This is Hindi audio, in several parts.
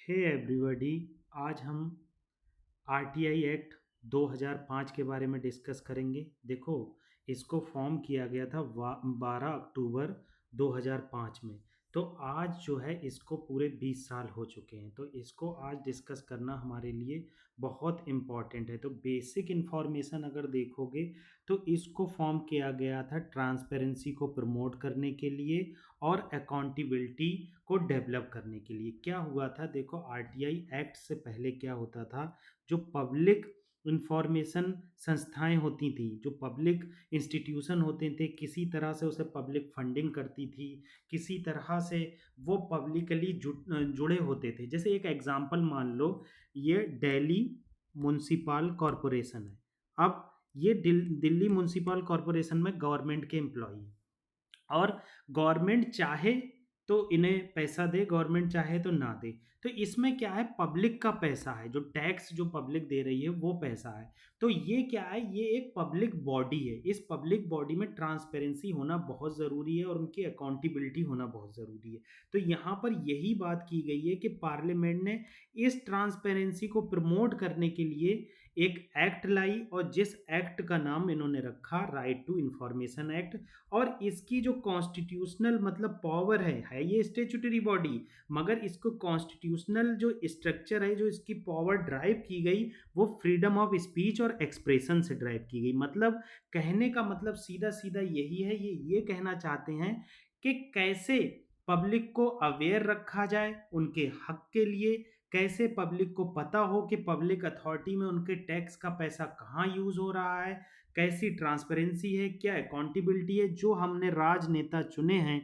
Hey everybody. आज हम आरटीआई एक्ट 2005 के बारे में डिस्कस करेंगे। देखो, इसको फॉर्म किया गया था 12 अक्टूबर 2005 में। तो आज जो है इसको पूरे 20 साल हो चुके हैं। तो इसको आज डिस्कस करना हमारे लिए बहुत इम्पॉर्टेंट है। तो बेसिक इन्फॉर्मेशन अगर देखोगे तो इसको फॉर्म किया गया था ट्रांसपेरेंसी को प्रमोट करने के लिए और अकाउंटेबिलिटी को डेवलप करने के लिए। क्या हुआ था, देखो आरटीआई एक्ट से पहले क्या होता था, जो पब्लिक इंफॉर्मेशन संस्थाएं होती थी, जो पब्लिक इंस्टीट्यूशन होते थे, किसी तरह से उसे पब्लिक फंडिंग करती थी, किसी तरह से वो पब्लिकली जुड़े होते थे। जैसे एक एग्जांपल मान लो, ये दिल्ली म्युनिसिपल कॉरपोरेशन है। अब ये दिल्ली म्युनिसिपल कॉरपोरेशन में गवर्नमेंट के एम्प्लॉई हैं और गवर्नमेंट चाहे तो इन्हें पैसा दे, गवर्नमेंट चाहे तो ना दे। तो इसमें क्या है, पब्लिक का पैसा है, जो टैक्स जो पब्लिक दे रही है वो पैसा है। तो ये क्या है, ये एक पब्लिक बॉडी है। इस पब्लिक बॉडी में ट्रांसपेरेंसी होना बहुत ज़रूरी है और उनकी अकाउंटेबिलिटी होना बहुत ज़रूरी है। तो यहाँ पर यही बात की गई है कि पार्लियामेंट ने इस ट्रांसपेरेंसी को प्रमोट करने के लिए एक एक्ट लाई, और जिस एक्ट का नाम इन्होंने रखा राइट टू इंफॉर्मेशन एक्ट। और इसकी जो कॉन्स्टिट्यूशनल मतलब पावर है ये स्टेचुटरी बॉडी, मगर इसको कॉन्स्टिट्यूशनल जो स्ट्रक्चर है, जो इसकी पावर ड्राइव की गई, वो फ्रीडम ऑफ स्पीच और एक्सप्रेशन से ड्राइव की गई। मतलब कहने का मतलब सीधा सीधा यही है, ये कहना चाहते हैं कि कैसे पब्लिक को अवेयर रखा जाए उनके हक के लिए, कैसे पब्लिक को पता हो कि पब्लिक अथॉरिटी में उनके टैक्स का पैसा कहाँ यूज हो रहा है, कैसी ट्रांसपेरेंसी है, क्या अकाउंटेबिलिटी है, जो हमने राजनेता चुने हैं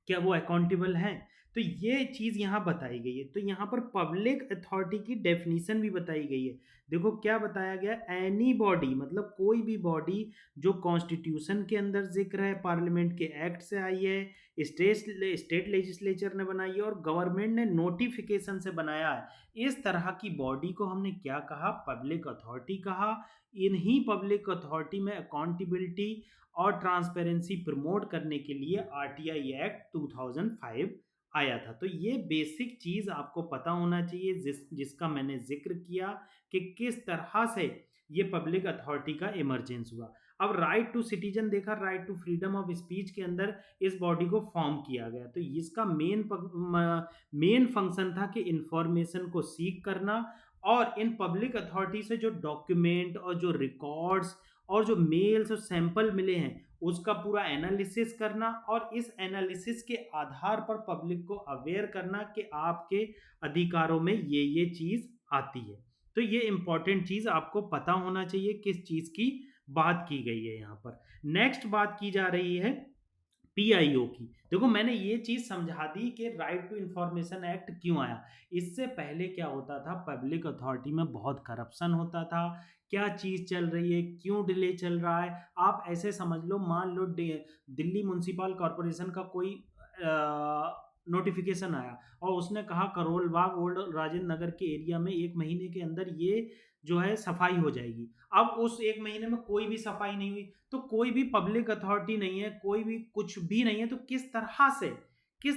क्या वो अकाउंटेबल हैं। तो ये चीज़ यहाँ बताई गई है। तो यहाँ पर पब्लिक अथॉरिटी की डेफिनेशन भी बताई गई है। देखो क्या बताया गया, एनी बॉडी मतलब कोई भी बॉडी जो कॉन्स्टिट्यूशन के अंदर जिक्र है, पार्लियामेंट के एक्ट से आई है, स्टेट लेजिस्लेचर ने बनाई है और गवर्नमेंट ने नोटिफिकेशन से बनाया है, इस तरह की बॉडी को हमने क्या कहा, पब्लिक अथॉरिटी कहा। इन्हीं पब्लिक अथॉरिटी में अकाउंटेबिलिटी और ट्रांसपेरेंसी प्रमोट करने के लिए आरटीआई एक्ट 2005 आया था। तो ये बेसिक चीज आपको पता होना चाहिए, जिसका मैंने जिक्र किया कि किस तरह से ये पब्लिक अथॉरिटी का इमरजेंस हुआ। अब राइट टू सिटीजन देखा, right to freedom of speech के अंदर इस बॉडी को फॉर्म किया गया। तो इसका मेन फंक्शन था कि इंफॉर्मेशन को सीक करना और इन पब्लिक अथॉरिटी से जो डॉक्यूमेंट और जो रिकॉर्ड्स और जो मेल्स और सैंपल मिले हैं उसका पूरा एनालिसिस करना, और इस एनालिसिस के आधार पर पब्लिक को अवेयर करना कि आपके अधिकारों में ये चीज आती है। तो ये इंपॉर्टेंट चीज आपको पता होना चाहिए किस चीज की बात की गई है। यहाँ पर नेक्स्ट बात की जा रही है पीआईओ की। देखो मैंने ये चीज समझा दी कि राइट टू इंफॉर्मेशन एक्ट क्यों आया। इससे पहले क्या होता था, पब्लिक अथॉरिटी में बहुत करप्शन होता था। क्या चीज चल रही है, क्यों डिले चल रहा है, आप ऐसे समझ लो, मान लो दिल्ली म्युनिसिपल कॉरपोरेशन का कोई नोटिफिकेशन आया और उसने कहा करोल बाग ओल्ड राजेंद्र नगर के एरिया में 1 महीने के अंदर ये जो है सफाई हो जाएगी। अब उस 1 महीने में कोई भी सफाई नहीं हुई, तो कोई भी पब्लिक अथॉरिटी नहीं है, कोई भी कुछ भी नहीं है, तो किस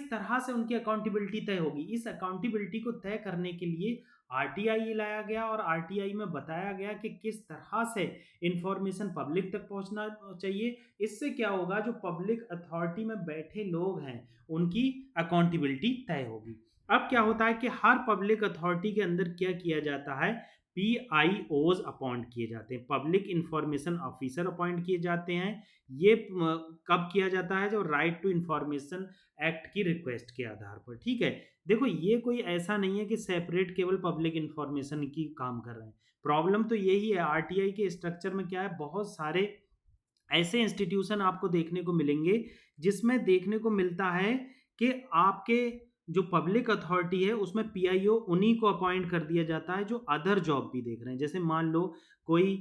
तरह से उनकी अकाउंटेबिलिटी तय होगी। इस अकाउंटेबिलिटी को तय करने के लिए आरटीआई लाया गया और आरटीआई में बताया गया कि किस तरह से इंफॉर्मेशन पब्लिक तक पहुंचना चाहिए। इससे क्या होगा, जो पब्लिक अथॉरिटी में बैठे लोग हैं उनकी अकाउंटेबिलिटी तय होगी। अब क्या होता है कि हर पब्लिक अथॉरिटी के अंदर क्या किया जाता है, पीआईओज अपॉइंट किए जाते हैं, पब्लिक इंफॉर्मेशन ऑफिसर अपॉइंट किए जाते हैं। ये कब किया जाता है, जो राइट टू इंफॉर्मेशन एक्ट की रिक्वेस्ट के आधार पर। ठीक है, देखो ये कोई ऐसा नहीं है कि सेपरेट केवल पब्लिक इंफॉर्मेशन की काम कर रहे हैं। प्रॉब्लम तो यही है, आरटीआई के स्ट्रक्चर में क्या है, बहुत सारे ऐसे इंस्टीट्यूशन आपको देखने को मिलेंगे जिसमें देखने को मिलता है कि आपके जो पब्लिक अथॉरिटी है उसमें पीआईओ उन्हीं को अपॉइंट कर दिया जाता है जो अदर जॉब भी देख रहे हैं। जैसे मान लो कोई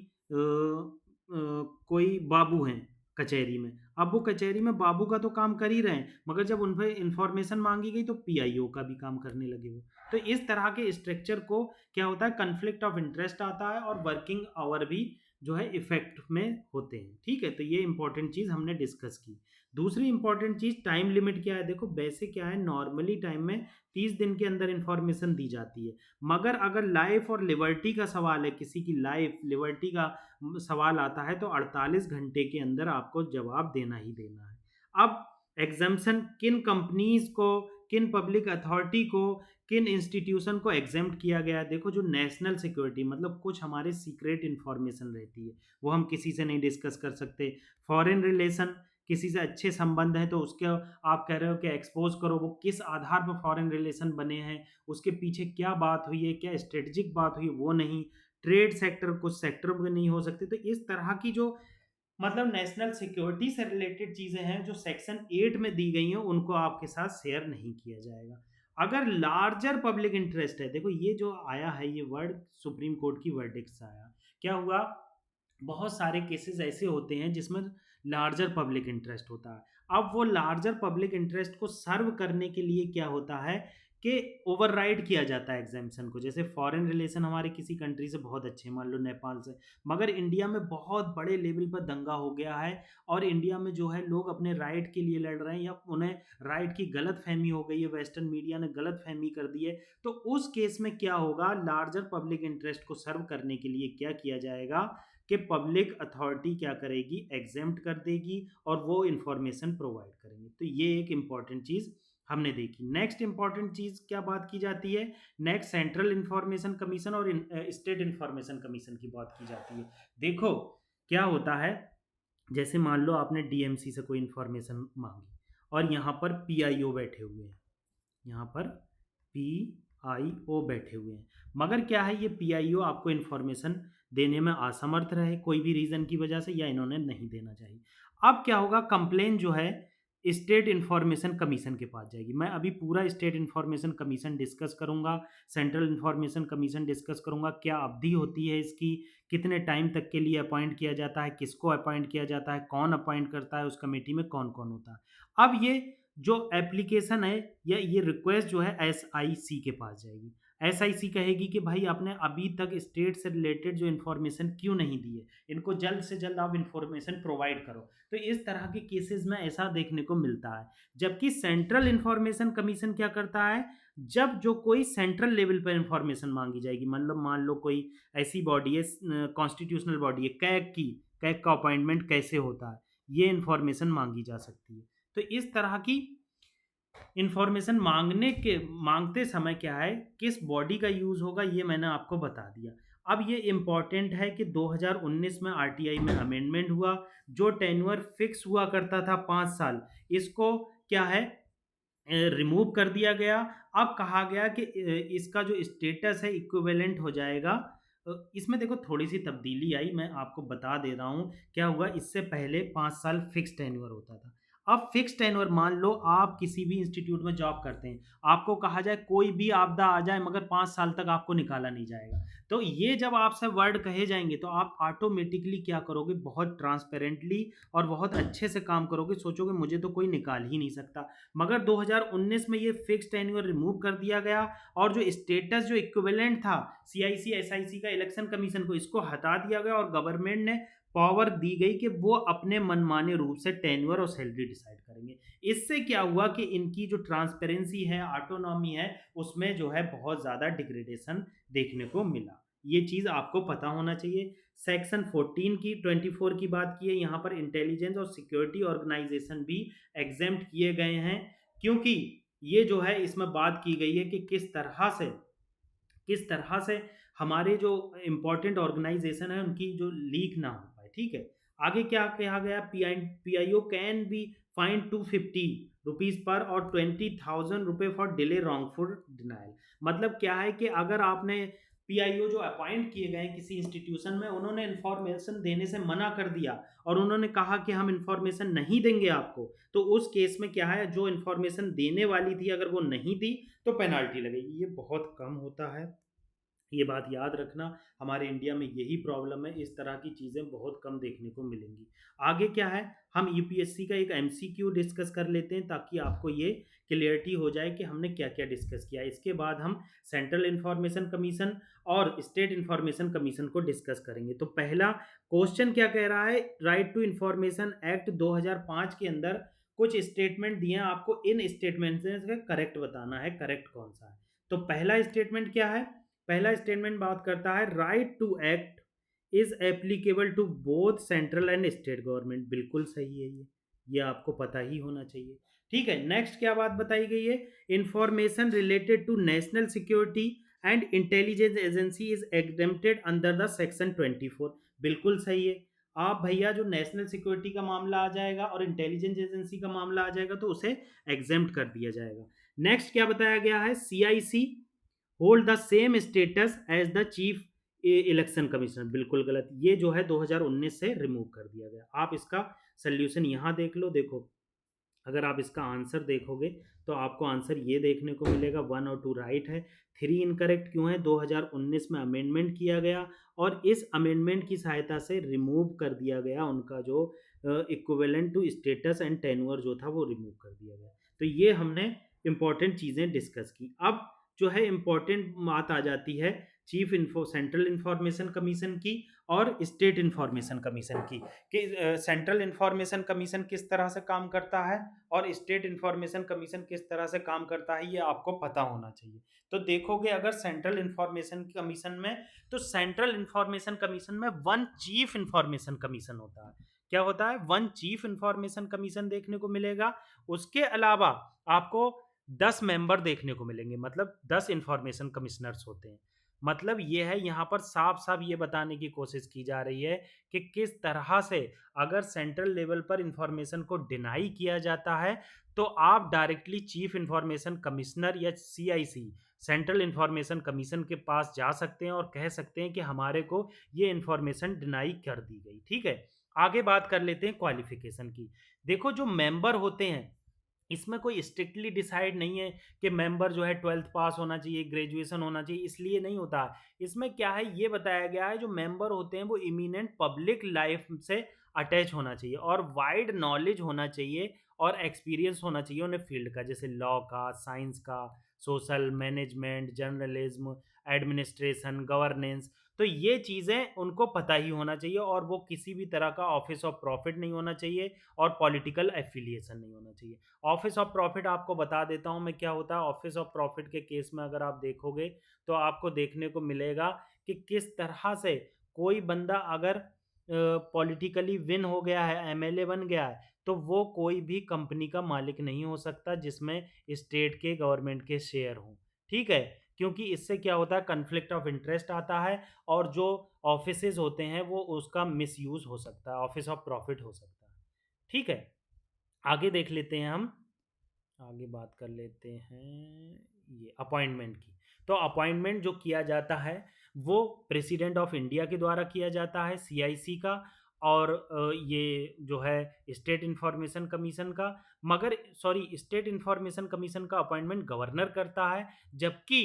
कोई बाबू हैं कचहरी में, अब वो कचहरी में बाबू का तो काम कर ही रहे हैं, मगर जब उन पर इंफॉर्मेशन मांगी गई तो पीआईओ का भी काम करने लगे वो। तो इस तरह के स्ट्रक्चर को क्या होता है, कन्फ्लिक्ट ऑफ इंटरेस्ट आता है और वर्किंग आवर भी जो है इफेक्ट में होते हैं। ठीक है, तो ये इंपॉर्टेंट चीज हमने डिस्कस की। दूसरी इंपॉर्टेंट चीज टाइम लिमिट क्या है। देखो वैसे क्या है, नॉर्मली टाइम में 30 दिन के अंदर इंफॉर्मेशन दी जाती है, मगर अगर लाइफ और लिबर्टी का सवाल है, किसी की लाइफ लिबर्टी का सवाल आता है, तो 48 घंटे के अंदर आपको जवाब देना ही देना है। अब एग्जाम्शन किन कंपनीज को, किन पब्लिक अथॉरिटी को, किन इंस्टीट्यूशन को एग्जाम्प्ट किया गया है। देखो जो नेशनल सिक्योरिटी, मतलब कुछ हमारे सीक्रेट इंफॉर्मेशन रहती है, वो हम किसी से नहीं डिस्कस कर सकते। फॉरेन रिलेशन, किसी से अच्छे संबंध हैं तो उसके आप कह रहे हो कि एक्सपोज करो, वो किस आधार पर फॉरेन रिलेशन बने हैं, उसके पीछे क्या बात हुई है, क्या स्ट्रेटेजिक बात हुई है, वो नहीं। ट्रेड सेक्टर, कुछ सेक्टर में नहीं हो सकते। तो इस तरह की जो मतलब नेशनल सिक्योरिटी से रिलेटेड चीजें हैं जो सेक्शन 8 में दी गई हैं, उनको आपके साथ शेयर नहीं किया जाएगा। अगर लार्जर पब्लिक इंटरेस्ट है, देखो ये जो आया है ये वर्ड सुप्रीम कोर्ट की वर्डिक्ट से आया, क्या हुआ, बहुत सारे केसेस ऐसे होते हैं जिसमें लार्जर पब्लिक इंटरेस्ट होता है। अब वो लार्जर पब्लिक इंटरेस्ट को सर्व करने के लिए क्या होता है कि ओवरराइड किया जाता है एग्जाम्पशन को। जैसे फॉरेन रिलेशन हमारे किसी कंट्री से बहुत अच्छे हैं, मान लो नेपाल से, मगर इंडिया में बहुत बड़े लेवल पर दंगा हो गया है और इंडिया में जो है लोग अपने राइट के लिए लड़ रहे हैं, या उन्हें राइट की गलत फहमी हो गई है, वेस्टर्न मीडिया ने गलत फहमी कर दी है, तो उस केस में क्या होगा, लार्जर पब्लिक इंटरेस्ट को सर्व करने के लिए क्या किया जाएगा कि पब्लिक अथॉरिटी क्या करेगी, एग्जेम्प्ट कर देगी और वो इंफॉर्मेशन प्रोवाइड करेंगे। तो ये एक इंपॉर्टेंट चीज हमने देखी। नेक्स्ट इंपॉर्टेंट चीज क्या बात की जाती है, नेक्स्ट सेंट्रल इंफॉर्मेशन कमीशन और स्टेट इंफॉर्मेशन कमीशन की बात की जाती है। देखो क्या होता है, जैसे मान लो आपने डीएमसी से कोई इंफॉर्मेशन मांगी और यहाँ पर पीआईओ बैठे हुए हैं, यहाँ पर पीआईओ बैठे हुए हैं, मगर क्या है ये पीआईओ आपको इन्फॉर्मेशन देने में असमर्थ रहे कोई भी रीजन की वजह से, या इन्होंने नहीं देना चाहिए। अब क्या होगा, कंप्लेन जो है स्टेट इंफॉर्मेशन कमीशन के पास जाएगी। मैं अभी पूरा स्टेट इंफॉर्मेशन कमीशन डिस्कस करूंगा, सेंट्रल इंफॉर्मेशन कमीशन डिस्कस करूंगा, क्या अवधि होती है इसकी, कितने टाइम तक के लिए अपॉइंट किया जाता है, किसको अपॉइंट किया जाता है, कौन अपॉइंट करता है, उस कमेटी में कौन कौन होता है। अब ये जो एप्लीकेशन है या ये रिक्वेस्ट जो है एसआईसी के पास जाएगी। एसआईसी कहेगी कि भाई आपने अभी तक स्टेट से रिलेटेड जो इन्फॉर्मेशन क्यों नहीं दी है, इनको जल्द से जल्द आप इन्फॉर्मेशन प्रोवाइड करो। तो इस तरह के केसेस में ऐसा देखने को मिलता है। जबकि सेंट्रल इंफॉर्मेशन कमीशन क्या करता है, जब जो कोई सेंट्रल लेवल पर इंफॉर्मेशन मांगी जाएगी, मतलब मान लो कोई ऐसी बॉडी है, कॉन्स्टिट्यूशनल बॉडी है, कैग का अपॉइंटमेंट कैसे होता है, ये इंफॉर्मेशन मांगी जा सकती है। तो इस तरह की इंफॉर्मेशन मांगते समय क्या है, किस बॉडी का यूज होगा, ये मैंने आपको बता दिया। अब ये इंपॉर्टेंट है कि 2019 में आरटीआई में अमेंडमेंट हुआ, जो टेन्योर फिक्स हुआ करता था 5 साल, इसको क्या है रिमूव कर दिया गया। अब कहा गया कि इसका जो स्टेटस है इक्विवेलेंट हो जाएगा। इसमें देखो थोड़ी सी तब्दीली आई, मैं आपको बता दे रहा हूँ क्या हुआ। इससे पहले 5 साल फिक्स टेन्योर होता था, अब फिक्स टेन्योर, मान लो आप किसी भी इंस्टीट्यूट में जॉब करते हैं, आपको कहा जाए कोई भी आपदा आ जाए मगर 5 साल तक आपको निकाला नहीं जाएगा, तो ये जब आपसे वर्ड कहे जाएंगे तो आप ऑटोमेटिकली क्या करोगे, बहुत ट्रांसपेरेंटली और बहुत अच्छे से काम करोगे, सोचोगे मुझे तो कोई निकाल ही नहीं सकता। मगर 2019 में ये फिक्स टेन्योर रिमूव कर दिया गया और जो स्टेटस जो इक्विवेलेंट था सीआईसी एसआईसी का इलेक्शन कमीशन को, इसको हटा दिया गया और गवर्नमेंट ने पावर दी गई कि वो अपने मनमाने रूप से टेन्योर और सैलरी डिसाइड करेंगे। इससे क्या हुआ कि इनकी जो ट्रांसपेरेंसी है, ऑटोनॉमी है, उसमें जो है बहुत ज़्यादा डिग्रेडेशन देखने को मिला। ये चीज़ आपको पता होना चाहिए। सेक्शन 14 की 24 की बात की है, यहाँ पर इंटेलिजेंस और सिक्योरिटी ऑर्गेनाइजेशन भी एग्जेम्प्ट किए गए हैं, क्योंकि ये जो है इसमें बात की गई है कि किस तरह से हमारे जो इम्पोर्टेंट ऑर्गेनाइजेशन है उनकी जो लीक ना हो पाए। ठीक है, आगे क्या कहा गया, पीआईओ कैन बी फाइन ₹250 पर और ₹20,000 फॉर डिले रॉन्गफुल डिनायल। मतलब क्या है कि अगर आपने पीआईओ जो अपॉइंट किए गए किसी इंस्टीट्यूशन में, उन्होंने इन्फॉर्मेशन देने से मना कर दिया और उन्होंने कहा कि हम इन्फॉर्मेशन नहीं देंगे आपको, तो उस केस में क्या है, जो इन्फॉर्मेशन देने वाली थी अगर वो नहीं दी तो पेनाल्टी लगेगी। ये बहुत कम होता है, ये बात याद रखना। हमारे इंडिया में यही प्रॉब्लम है, इस तरह की चीज़ें बहुत कम देखने को मिलेंगी। आगे क्या है, हम यूपीएससी का एक एमसीक्यू डिस्कस कर लेते हैं ताकि आपको ये क्लियरिटी हो जाए कि हमने क्या क्या डिस्कस किया। इसके बाद हम सेंट्रल इंफॉर्मेशन कमीशन और स्टेट इंफॉर्मेशन कमीशन को डिस्कस करेंगे। तो पहला क्वेश्चन क्या कह रहा है, राइट टू इंफॉर्मेशन एक्ट 2005 के अंदर कुछ स्टेटमेंट दिए हैं आपको, इन स्टेटमेंट से करेक्ट बताना है, करेक्ट कौन सा है। तो पहला स्टेटमेंट क्या है? पहला स्टेटमेंट बात करता है right to act is applicable to both central and state government. बिल्कुल सही है ये आपको पता ही होना चाहिए। ठीक है, नेक्स्ट क्या बात बताई गई है? Information related to national security and intelligence agency is exempted under the section 24। बिल्कुल सही है। आप भैया जो नेशनल सिक्योरिटी का मामला आ जाएगा और इंटेलिजेंस एजेंसी का मामला आ जाएगा तो उसे एग्जेम्प्ट कर दिया जाएगा। नेक्स्ट क्या बताया गया है? CIC hold the same status as the chief election commissioner. बिल्कुल गलत, ये जो है 2019 से रिमूव कर दिया गया। आप इसका सोल्यूशन यहां देख लो। देखो, अगर आप इसका आंसर देखोगे तो आपको आंसर ये देखने को मिलेगा 1 और 2 राइट है, 3 इनकरेक्ट क्यों है? 2019 में अमेंडमेंट किया गया और इस अमेंडमेंट की सहायता से रिमूव कर दिया गया उनका जो equivalent to status and tenure जो था वो रिमूव कर दिया गया। तो ये हमने इंपॉर्टेंट चीज़ें डिस्कस की। अब जो है इंपॉर्टेंट बात आ जाती है सेंट्रल इंफॉर्मेशन कमीशन की और स्टेट इंफॉर्मेशन कमीशन की, कि सेंट्रल इंफॉर्मेशन कमीशन किस तरह से काम करता है और स्टेट इंफॉर्मेशन कमीशन किस तरह से काम करता है, ये आपको पता होना चाहिए। तो देखोगे अगर सेंट्रल इंफॉर्मेशन कमीशन में, तो सेंट्रल इंफॉर्मेशन कमीशन में वन चीफ इंफॉर्मेशन कमीशन होता है। क्या होता है? वन चीफ इंफॉर्मेशन कमीशन देखने को मिलेगा। उसके अलावा आपको 10 मेंबर देखने को मिलेंगे, मतलब 10 इंफॉर्मेशन कमिश्नर्स होते हैं। मतलब ये है, यहाँ पर साफ साफ ये बताने की कोशिश की जा रही है कि किस तरह से अगर सेंट्रल लेवल पर इंफॉर्मेशन को डिनाई किया जाता है तो आप डायरेक्टली चीफ इंफॉर्मेशन कमिश्नर या सीआईसी सेंट्रल इंफॉर्मेशन कमीशन के पास जा सकते हैं और कह सकते हैं कि हमारे को ये इंफॉर्मेशन डिनाई कर दी गई। ठीक है, आगे बात कर लेते हैं क्वालिफिकेशन की। देखो, जो मेंबर होते हैं इसमें कोई स्ट्रिक्टली डिसाइड नहीं है कि मेंबर जो है 12th पास होना चाहिए, ग्रेजुएशन होना चाहिए, इसलिए नहीं होता है। इसमें क्या है ये बताया गया है, जो मेंबर होते हैं वो इमिनेंट पब्लिक लाइफ से अटैच होना चाहिए और वाइड नॉलेज होना चाहिए और एक्सपीरियंस होना चाहिए उन्हें फील्ड का, जैसे लॉ का, साइंस का, social management, journalism, administration, governance. तो ये चीज़ें उनको पता ही होना चाहिए और वो किसी भी तरह का ऑफिस ऑफ प्रॉफिट नहीं होना चाहिए और पॉलिटिकल एफिलिएशन नहीं होना चाहिए। ऑफिस ऑफ प्रॉफिट आपको बता देता हूँ मैं क्या होता है। ऑफिस ऑफ प्रॉफिट के केस में अगर आप देखोगे तो आपको देखने को मिलेगा कि किस तरह से कोई बंदा अगर पॉलिटिकली विन हो गया है, एमएलए बन गया है, तो वो कोई भी कंपनी का मालिक नहीं हो सकता जिसमें स्टेट के गवर्नमेंट के शेयर हों। ठीक है, क्योंकि इससे क्या होता है, कन्फ्लिक्ट ऑफ इंटरेस्ट आता है और जो ऑफिसेज होते हैं वो उसका मिसयूज हो सकता है, ऑफिस ऑफ प्रॉफिट हो सकता है। ठीक है, आगे देख लेते हैं हम। आगे बात कर लेते हैं ये अपॉइंटमेंट की। तो अपॉइंटमेंट जो किया जाता है वो प्रेसिडेंट ऑफ इंडिया के द्वारा किया जाता है, सीआईसी का, और ये जो है स्टेट इंफॉर्मेशन कमीशन का। मगर सॉरी, स्टेट इंफॉर्मेशन कमीशन का अपॉइंटमेंट गवर्नर करता है, जबकि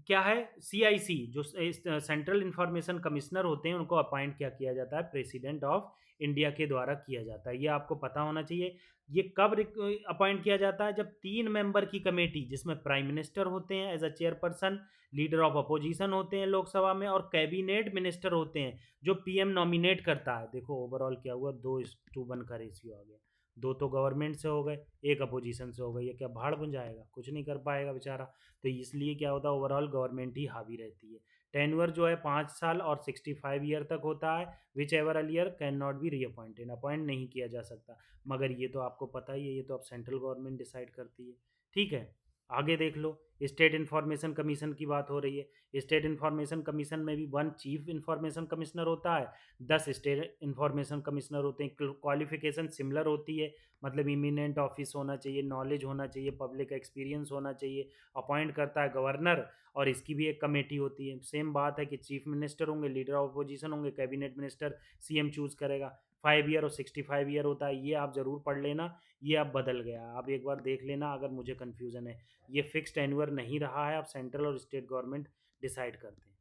क्या है, सीआईसी जो सेंट्रल इंफॉर्मेशन कमिश्नर होते हैं उनको अपॉइंट क्या किया जाता है, प्रेसिडेंट ऑफ इंडिया के द्वारा किया जाता है। ये आपको पता होना चाहिए। ये कब अपॉइंट किया जाता है? जब 3 मेंबर की कमेटी, जिसमें प्राइम मिनिस्टर होते हैं as a chairperson, leader of opposition होते हैं लोकसभा में, और कैबिनेट मिनिस्टर होते हैं जो पीएम नॉमिनेट करता है। देखो ओवरऑल क्या हुआ, 2:1 का रेशियो आ गया। 2 तो गवर्नमेंट से हो गए, 1 अपोजिशन से हो गई। ये क्या भाड़ बन जाएगा? कुछ नहीं कर पाएगा बेचारा। तो इसलिए क्या होता है, ओवरऑल गवर्नमेंट ही हावी रहती है। टेन्योर जो है 5 साल और 65 ईयर तक होता है। Which ever earlier can not be reappointed, appoint नहीं किया जा सकता। मगर ये तो आपको पता ही है, ये तो अब सेंट्रल गवर्नमेंट डिसाइड करती है। ठीक है, आगे देख लो। स्टेट इंफॉर्मेशन कमीशन की बात हो रही है। स्टेट इंफॉर्मेशन कमीशन में भी 1 चीफ इंफॉर्मेशन कमिश्नर होता है, 10 स्टेट इंफॉर्मेशन कमिश्नर होते हैं। क्वालिफिकेशन सिमिलर होती है, मतलब इमिनेंट ऑफिस होना चाहिए, नॉलेज होना चाहिए, पब्लिक एक्सपीरियंस होना चाहिए। अपॉइंट करता है गवर्नर और इसकी भी एक कमेटी होती है। सेम बात है कि चीफ मिनिस्टर होंगे, लीडर ऑफ अपोजिशन होंगे, कैबिनेट मिनिस्टर, सीएम चूज करेगा। 5 ईयर और 65 ईयर होता है, ये आप ज़रूर पढ़ लेना। ये अब बदल गया, आप एक बार देख लेना अगर मुझे कन्फ्यूज़न है। ये फिक्स्ड टेन्योर नहीं रहा है, अब सेंट्रल और स्टेट गवर्नमेंट डिसाइड करते हैं।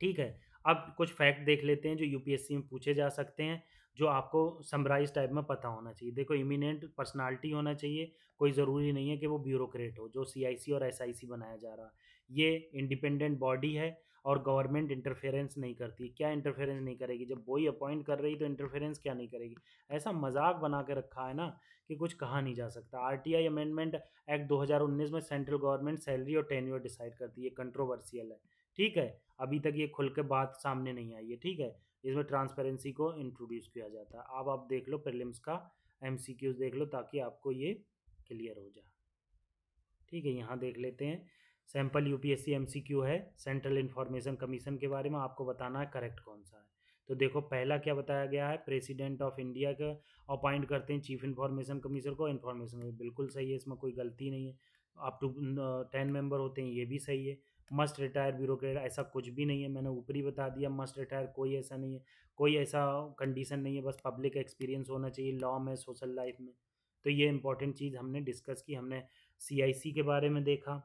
ठीक है, अब कुछ फैक्ट देख लेते हैं जो यूपीएससी में पूछे जा सकते हैं, जो आपको समराइज टाइप में पता होना चाहिए। देखो, इमिनेंट पर्सनालिटी होना चाहिए, कोई ज़रूरी नहीं है कि वो ब्यूरोक्रेट हो, जो सीआईसी और एसआईसी बनाया जा रहा है। ये इंडिपेंडेंट बॉडी है और गवर्नमेंट इंटरफेरेंस नहीं करती। क्या इंटरफेरेंस नहीं करेगी? जब वही अपॉइंट कर रही तो इंटरफेरेंस क्या नहीं करेगी? ऐसा मजाक बना के रखा है ना कि कुछ कहा नहीं जा सकता। आरटीआई अमेंडमेंट एक्ट 2019 में सेंट्रल गवर्नमेंट सैलरी और टेन्योर डिसाइड करती है, कंट्रोवर्शियल है, ठीक है। अभी तक ये खुल के बात सामने नहीं आई है, ठीक है। इसमें ट्रांसपेरेंसी को इंट्रोड्यूस किया जाता है। अब आप देख लो प्रीलिम्स का एमसीक्यूज देख लो ताकि आपको ये क्लियर हो जाए, ठीक है। यहाँ देख लेते हैं। सैम्पल यूपीएससी एमसीक्यू है सेंट्रल इंफॉर्मेशन कमीशन के बारे में, आपको बताना है करेक्ट कौन सा है। तो देखो पहला क्या बताया गया है, प्रेसिडेंट ऑफ इंडिया का अपॉइंट करते हैं चीफ इंफॉर्मेशन कमीशनर को। इंफॉर्मेशन बिल्कुल सही है, इसमें कोई गलती नहीं है। अप टू 10 मेंबर होते हैं, ये भी सही है। मस्ट रिटायर ब्यूरोक्रेट, ऐसा कुछ भी नहीं है, मैंने ऊपर ही बता दिया। मस्ट रिटायर कोई ऐसा नहीं है, कोई ऐसा कंडीशन नहीं है, बस पब्लिक एक्सपीरियंस होना चाहिए लॉ में, सोशल लाइफ में। तो ये इंपॉर्टेंट चीज़ हमने डिस्कस की। हमने सीआईसी के बारे में देखा,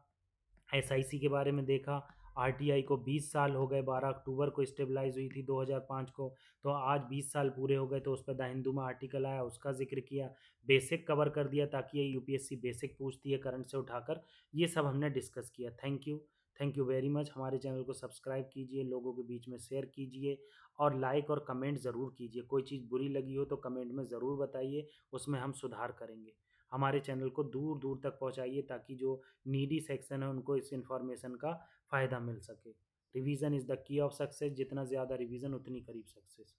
एसआईसी के बारे में देखा। आरटीआई को 20 साल हो गए, 12 अक्टूबर को स्टेबलाइज हुई थी 2005 को, तो आज 20 साल पूरे हो गए, तो उस पर द हिंदू में आर्टिकल आया, उसका जिक्र किया। बेसिक कवर कर दिया ताकि ये यूपीएससी बेसिक पूछती है करंट से उठाकर। ये सब हमने डिस्कस किया। Thank you, thank you very much. हमारे चैनल को सब्सक्राइब कीजिए, लोगों के बीच में शेयर कीजिए और लाइक और कमेंट ज़रूर कीजिए। कोई चीज़ बुरी लगी हो तो कमेंट में ज़रूर बताइए, उसमें हम सुधार करेंगे। हमारे चैनल को दूर दूर तक पहुंचाइए ताकि जो नीडी सेक्शन है उनको इस इन्फॉर्मेशन का फ़ायदा मिल सके। Revision is the key of success, जितना ज़्यादा रिवीजन उतनी करीब सक्सेस।